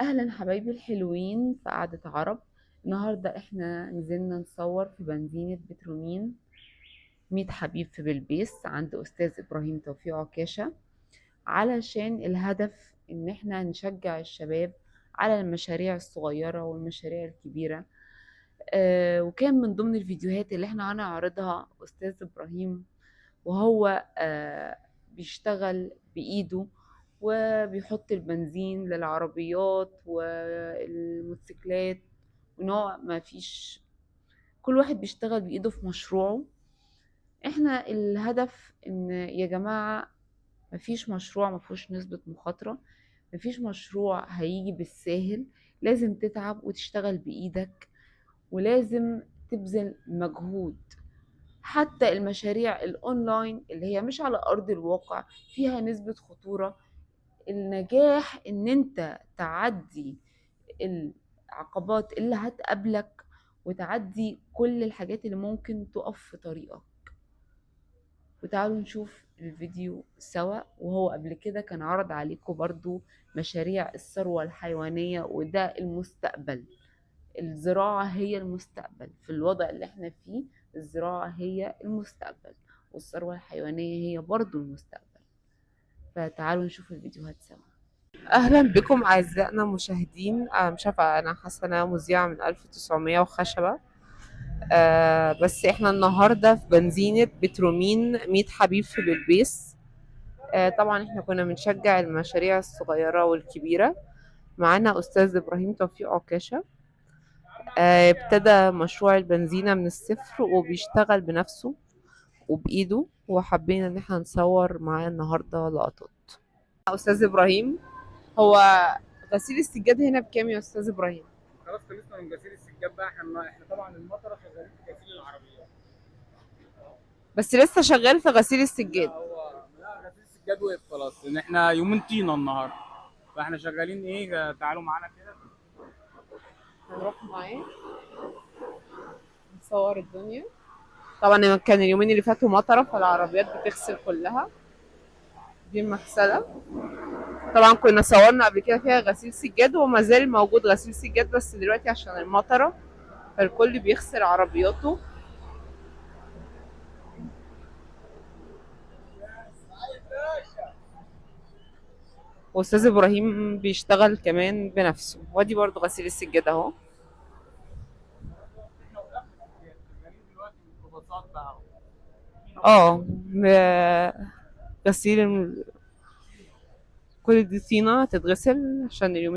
اهلا حبايبي الحلوين في قعدة عرب. النهاردة احنا نزلنا نصور في بنزينة بترومين 100 حبيب في بلبيس عند استاذ ابراهيم توفيق عكاشة، علشان الهدف ان احنا نشجع الشباب على المشاريع الصغيرة والمشاريع الكبيرة. وكان من ضمن الفيديوهات اللي احنا هنعرضها استاذ ابراهيم وهو بيشتغل بإيده وبيحط البنزين للعربيات والموتوسيكلات، ونوع ما فيش، كل واحد بيشتغل بإيده في مشروعه. احنا الهدف ان يا جماعة مفيش مشروع مفيهوش نسبة مخاطرة، مفيش مشروع هيجي بالساهل، لازم تتعب وتشتغل بإيدك ولازم تبذل مجهود. حتى المشاريع الأونلاين اللي هي مش على أرض الواقع فيها نسبة خطورة. النجاح إن أنت تعدي العقبات اللي هتقابلك وتعدي كل الحاجات اللي ممكن تقف في طريقك. وتعالوا نشوف الفيديو سوا. وهو قبل كده كان عرض عليكم برضو مشاريع الثروة الحيوانية، وده المستقبل. الزراعة هي المستقبل في الوضع اللي احنا فيه. الزراعة هي المستقبل والثروة الحيوانية هي برضو المستقبل. فتعالوا نشوف الفيديوهات سوا. اهلا بكم اعزائنا المشاهدين. مش عارفه، انا حاسه انها مذيعه من 1900 وخشبه. بس احنا النهارده في بنزينه بترومين 100 حبيب في بلبيس. طبعا احنا كنا بنشجع المشاريع الصغيره والكبيره. معانا استاذ ابراهيم توفيق عكاشه. ابتدى مشروع البنزينة من الصفر وبيشتغل بنفسه وبإيده، وحبينا إن احنا نصور معاه النهاردة لقطات. أستاذ إبراهيم، هو غسيل السجاد هنا بكام يا أستاذ إبراهيم؟ خلاص خلصنا من غسيل السجاد بقى. احنا طبعا المطره شغالين في غسيل العربيات. بس لسه شغال في غسيل لا السجاد. هو لا غسيل السجاد وقف خلاص، لان احنا يومين طينه النهارده، فاحنا شغالين ايه. تعالوا معانا كده. هنروح معاه نصور الدنيا. طبعا كان اليومين اللي فاتوا مطرة فالعربيات بتغسل كلها. دي المغسلة. طبعا كنا صورنا قبل كده فيها غسيل سجاد وما زال موجود غسيل سجاد، بس دلوقتي عشان المطرة فالكل بيغسل عربياته. واستاذ ابراهيم بيشتغل كمان بنفسه، وادي برضو غسيل السجاد اهو. احنا وقفنا السجاد شغالين دلوقتي ميكروباصات بقى. اه غسيل كل دي طينة هتتغسل عشان اليوم